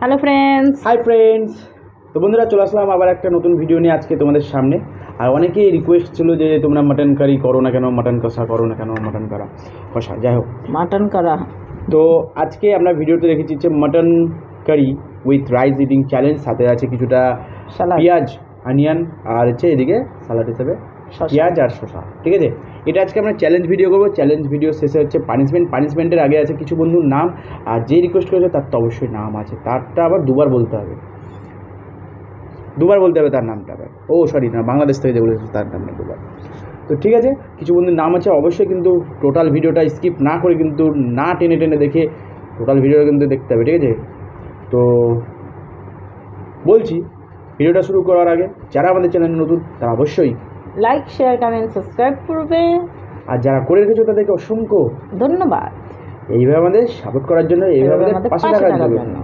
Hello friends, hi friends. তো বন্ধুরা চলে আসলাম আবার একটা নতুন ভিডিও নিয়ে আজকে তোমাদের সামনে। আর অনেকেই রিকোয়েস্ট ছিল যে তোমরা মাটন কারি করো না কেন, মাটন কষা করো না কেন, মাটন কষা যাই হোক। মাটন করা। তো আজকে আমরা ভিডিওতে রেখেছি হচ্ছে mutton curry with rice eating challenge, সাথে আছে কিছুটা সালাদ। পেঁয়াজ, অনিয়ন, আর হচ্ছে এদিকে সালাড হিসেবে পেঁয়াজ আর শসা। ঠিক আছে, এটা আজকে আমরা চ্যালেঞ্জ ভিডিও করবো। চ্যালেঞ্জ ভিডিও শেষে হচ্ছে পানিশমেন্টের আগে আছে কিছু বন্ধুর নাম, আর যে রিকোয়েস্ট করেছে তার তো অবশ্যই নাম আছে, তারটা আবার দুবার বলতে হবে তার নামটা আবার। ও সরি, না, বাংলাদেশ থেকে যে বলেছে তার নামটা দুবার। তো ঠিক আছে, কিছু বন্ধুর নাম আছে, অবশ্যই কিন্তু টোটাল ভিডিওটা স্কিপ না করে, কিন্তু না টেনে টেনে দেখে টোটাল ভিডিওটা কিন্তু দেখতে হবে। ঠিক আছে, তো বলছি ভিডিওটা শুরু করার আগে যারা আমাদের চ্যানেলে নতুন তারা অবশ্যই লাইক, শেয়ার, কমেন্ট, সাবস্ক্রাইব করবে। আর যারা করে রেখেছো তাদেরকে অসংখ্য ধন্যবাদ এইভাবে আমাদের সাপোর্ট করার জন্য, এইভাবে আমাদের পাশে থাকার জন্য।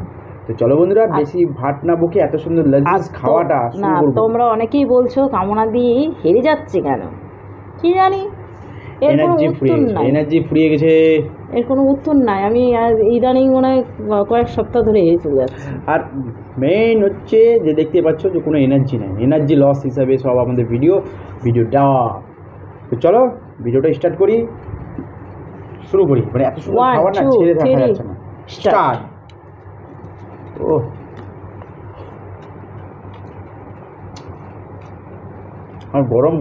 তো চলো বন্ধুরা, বেশি ভাট না বকে এত সুন্দর লাজিজ খাওয়াটা শুরু না, করব। তোমরা অনেকেই বলছো কামনা দিয়ে হেরে যাচ্ছে কেন, কি জানি, এর কোনো উত্তর নাই। এনার্জি ফুরিয়ে গেছে, এর কোনো উত্তর নাই। আমি ইদানিং মনে হয় কয়েক সপ্তাহ ধরে হেরে চলে যাচ্ছি। আর মেইন হচ্ছে যে দেখতে পাচ্ছ যে কোনো এনার্জি নেই, এনার্জি লস হিসাবে সব আমাদের ভিডিওটা। তো চলো ভিডিওটা স্টার্ট করি, শুরু করি। মানে এত সুন্দর খাবার না, ছেড়ে থাকা যাচ্ছে না। স্টার্ট। ও আর গরম,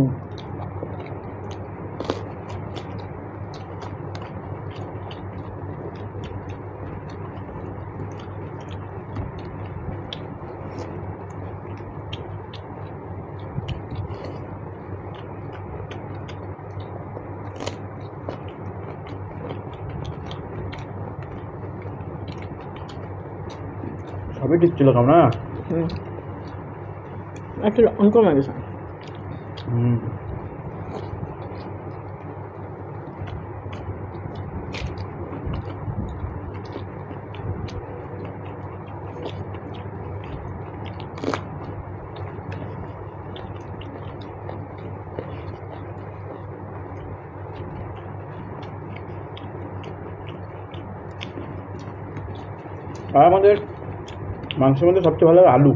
সবই ঠিক ছিল কামনা। একটু অঙ্কন গেছে। আর আমাদের মাংসের মধ্যে সবচেয়ে ভালো লাগে আলু।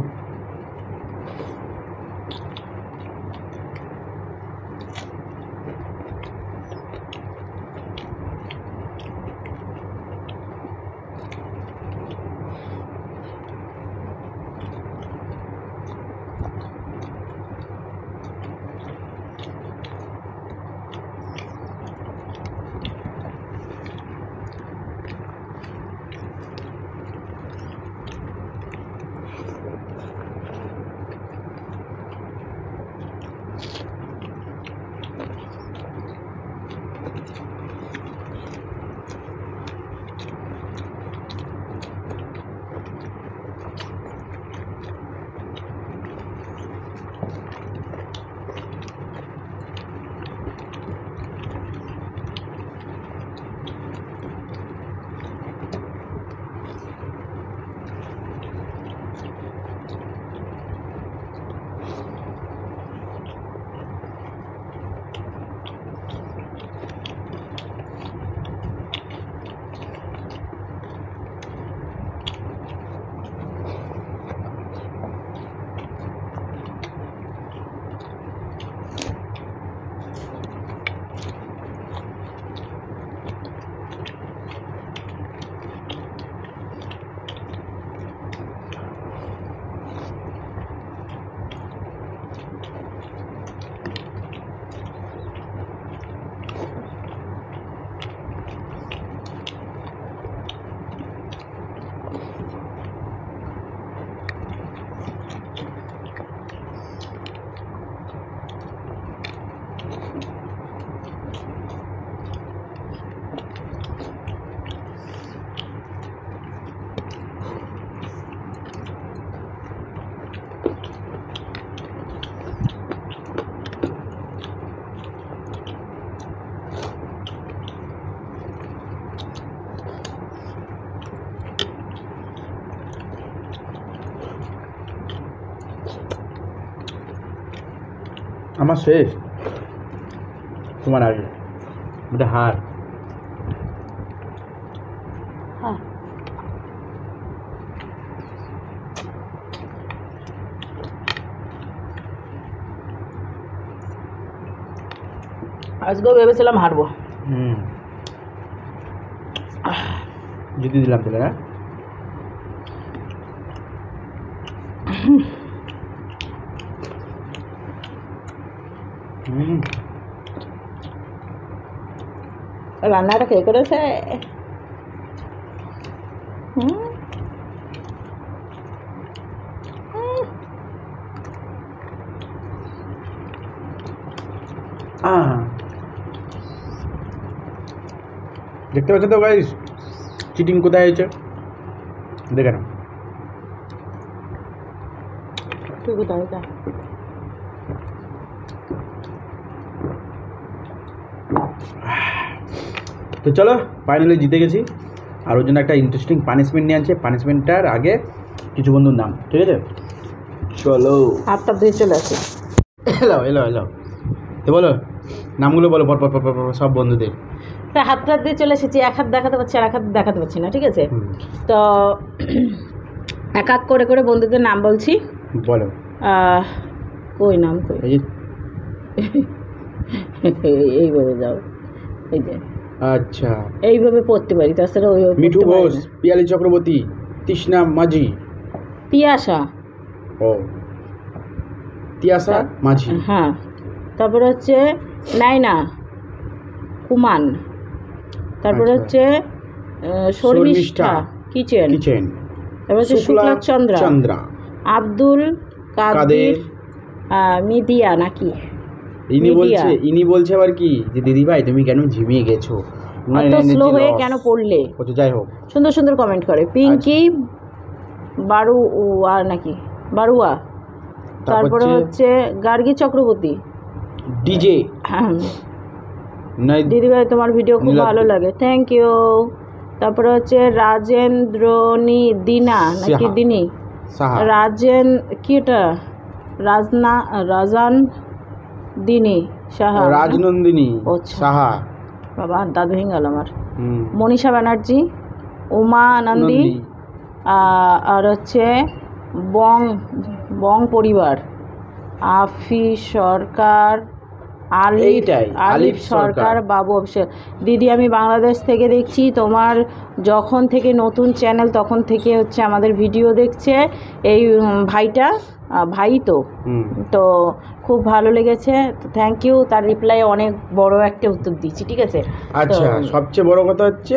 আমার শেষ, তোমার আগে ওটা হার। আজকেও ভেবেছিলাম হারবো। জিতে দিলাম তাহলে না। রান্নাটা কে করেছে? দেখতে পাচ্ছ তো গাইস চিটিং কোথায় হয়েছে, দেখে না। তুই কোথায় যা? তো চলো ফাইনালি জিতে গেছি। আর ওর জন্য একটা ইন্টারেস্টিং পানিশমেন্ট নিয়ে আনছে। পানিশমেন্টটার আগে কিছু বন্ধুর নাম, ঠিক আছে? চলো হাতটা দিয়ে চলে আসে। এলাও এলাও এলাও, তো বলো নামগুলো বলো পর পর পর পর পর সব বন্ধুদের। তা হাতটা দিয়ে চলে এসেছি, এক হাত দেখাতে পারছি আর এক হাত দেখাতে পারছি না, ঠিক আছে? তো এক এক করে করে বন্ধুদের নাম বলছি। বলো। কই নাম কই? এইভাবে যাও, এই যে আচ্ছা এইভাবে পড়তে পারি, তাছাড়া ওই মিঠু ঘোষ, পিয়ালি চক্রবর্তী, তৃষ্ণা মাঝি, তিয়াসা। ও তিয়াসা মাঝি, হ্যাঁ। তারপরে হচ্ছে নাইনা কুমান, তারপরে হচ্ছে শর্মিষ্ঠা কিচেন, তারপরে হচ্ছে শুক্লা চন্দ্রা, আব্দুল কাদের মিডিয়া নাকি ইনি বলছে আবার কি যে দিদি ভাই তুমি কেন ঝিমিয়ে গেছো, এত স্লো হয়ে কেন পড়লে। যাই হোক সুন্দর সুন্দর কমেন্ট করে। পিঙ্কি বারুয়া নাকি বারুয়া, তারপরে হচ্ছে গার্গী চক্রবর্তী, ডিজে দিদি ভাই তোমার ভিডিও খুব ভালো লাগে, থ্যাংক ইউ। তারপরে হচ্ছে রাজেন্দ্রনী দিনা নাকি দিনী, রাজেন কি এটা রাজান দিনী সাহা, রাজনন্দিনী সাহা, বাবা দাঁত ভেঙে গেল আমার। মনীষা ব্যানার্জি, উমা নন্দী, আর হচ্ছে বং পরিবার, আফি সরকার, আলিফ সরকার, বাবু অভিষেক। দিদি আমি বাংলাদেশ থেকে দেখছি, তোমার যখন থেকে নতুন চ্যানেল তখন থেকে হচ্ছে আমাদের ভিডিও দেখছে এই ভাইটা, ভাই তো খুব ভালো লেগেছে, থ্যাংক ইউ। তার রিপ্লাই অনেক বড় একটা উত্তর দিচ্ছি, ঠিক আছে? আচ্ছা সবচেয়ে বড় কথা হচ্ছে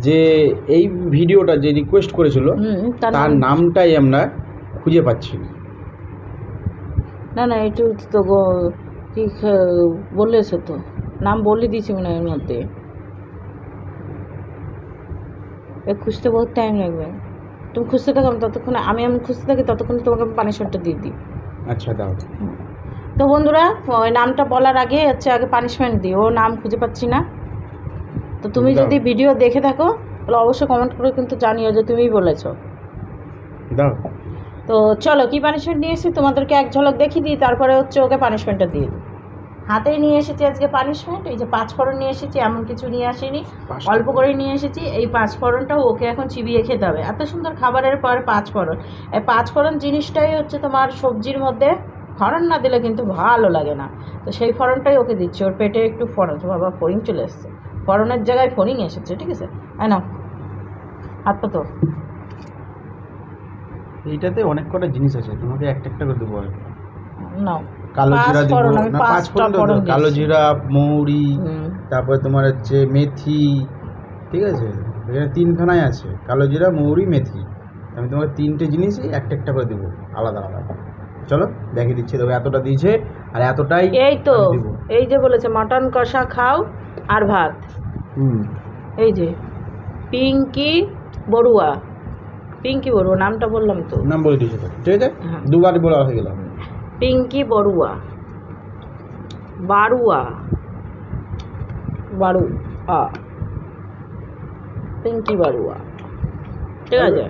যে এই ভিডিওটা যে রিকোয়েস্ট করেছিল তার নামটাই আমরা খুঁজে পাচ্ছি না। একটু তো কি বলেছে তো, নাম বলে দিয়েছি মনে হয় এর মধ্যে। খুঁজতে বহুত টাইম লাগবে, তুমি খুঁজতে থাকো, ততক্ষণে আমি খুঁজতে থাকি, ততক্ষণে তোমাকে আমি পানিশমেন্টটা দিয়ে দিই। আচ্ছা দাও। তো বন্ধুরা ওই নামটা বলার আগে হচ্ছে আগে পানিশমেন্ট দিই, ও নাম খুঁজে পাচ্ছি না। তো তুমি যদি ভিডিও দেখে থাকো তাহলে অবশ্যই কমেন্ট করে কিন্তু জানিও যে তুমিই বলেছো। দাও। তো চলো কি পানিশমেন্ট নিয়ে এসেছি তোমাদেরকে এক ঝলক দেখিয়ে দিই, তারপরে হচ্ছে ওকে পানিশমেন্টটা দিয়ে দিই। হাতেই নিয়ে এসেছি আজকে পানিশমেন্ট। এই যে 5 ফোড়ন নিয়ে এসেছি, এমন কিছু নিয়ে আসিনি, অল্প করে নিয়ে এসেছি। এই 5 ফোড়নটাও ওকে এখন চিবিয়ে খেতে হবে। এত সুন্দর খাবারের পর 5 ফোড়ন, এই 5 ফোড়ন জিনিসটাই হচ্ছে তোমার সবজির মধ্যে ফোড়ন না দিলে কিন্তু ভালো লাগে না। তো সেই ফোড়নটাই ওকে দিচ্ছি, ওর পেটে একটু ফোড়ন, তো বাবা ফড়িং চলে এসছে, ফোড়নের জায়গায় ফড়িং এসেছে, ঠিক আছে? না হাত পাতো। এইটাতে অনেক কটা জিনিস আছে, তোমাকে একটা একটা করে দেবো। নাও কালো জিরা দিব না, 5 ফোড়ন, কালো জিরা, মৌরি, তারপরে তোমার হচ্ছে মেথি, ঠিক আছে? এখানে 3খানাই আছে, কালো জিরা, মৌরি, মেথি। আমি তোমাকে 3টে জিনিসই একটা একটা করে দেবো আলাদা আলাদা। চলো দেখিয়ে দিচ্ছি। তবে এতটা দিয়েছে আর এতটাই এই তো, এই যে বলেছে মাটন কষা খাও আর ভাত। এই যে পিঙ্কি বড়ুয়া, নামটা বললাম তো, নাম বলে দিয়েছে তো, ঠিক আছে? দুবার বলা হয়ে গেল। পিঙ্কি বারুয়া, পিঙ্কি বারুয়া, ঠিক আছে?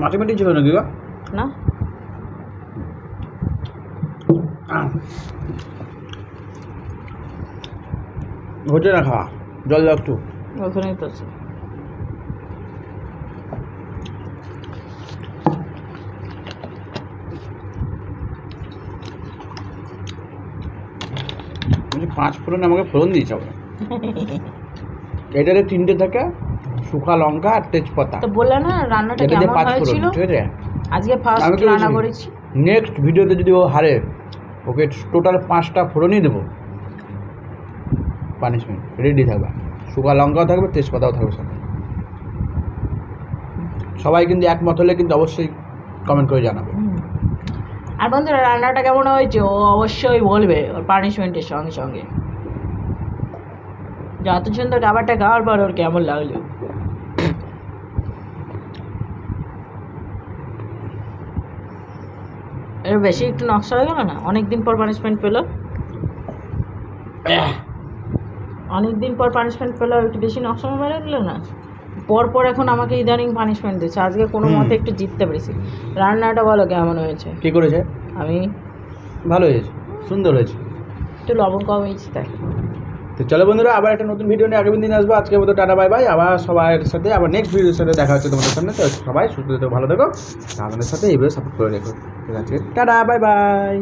মাটিমাটি ছিল নাকি গো? না হচ্ছে না খাওয়া, জল দাও একটু। ওখানেই তো আছে। 5 ফোড়ন আমাকে ফোড়ন দিয়েছে আবার। এটাতে 3টে থাকে শুকা লঙ্কা আর তেজপাতা। তো বললে না রান্নাটা এটাতে কেমন 5 ফোড়ন, হয়েছিল? ঠিক আছে? আজকে আমি ফার্স্ট কি রান্না বলছি? করেছি। নেক্সট ভিডিওতে যদি ও হারে ওকে টোটাল 5টা ফোড়নই দেবো, পানিশমেন্ট রেডি থাকবে। শুকা লঙ্কাও থাকবে, তেজপাতাও থাকবে সাথে। সবাই কিন্তু একমত হলে কিন্তু অবশ্যই কমেন্ট করে জানাবে। আর বন্ধুরা রান্নাটা কেমন হয়েছে ও অবশ্যই বলবে ওর পানিশমেন্টের সঙ্গে সঙ্গে। যত সুন্দর খাবারটা খাওয়ার পর ওর কেমন লাগলো। এর বেশি একটু নকশা হয়ে গেল না? অনেকদিন পর পানিশমেন্ট পেলো, অনেকদিন পর পানিশমেন্ট পেলো, একটু বেশি নকশা মেরে দিল না? পর এখন আমাকে ইদানিং পানিশমেন্ট দিচ্ছে। আজকে কোনো মতে একটু জিততে পেরেছি। রান্নাটা বলো কেমন হয়েছে? কি করেছে? আমি ভালো হয়েছে, সুন্দর হয়েছে। একটু লবণ কম হয়েছি তাই। তো চলো বন্ধুরা, আবার একটা নতুন ভিডিও নিয়ে আগামী দিন আসবো। আজকের মতো টাটা বাই বাই। আবার সবার সাথে আবার নেক্সট ভিডিওর সাথে দেখা হচ্ছে তোমাদের সামনে। তো সবাই সুস্থ থেকো, ভালো থেকো, আমাদের সাথে এইভাবে সাপোর্ট করে রেখো। ঠিক আছে, টাটা বাই বাই।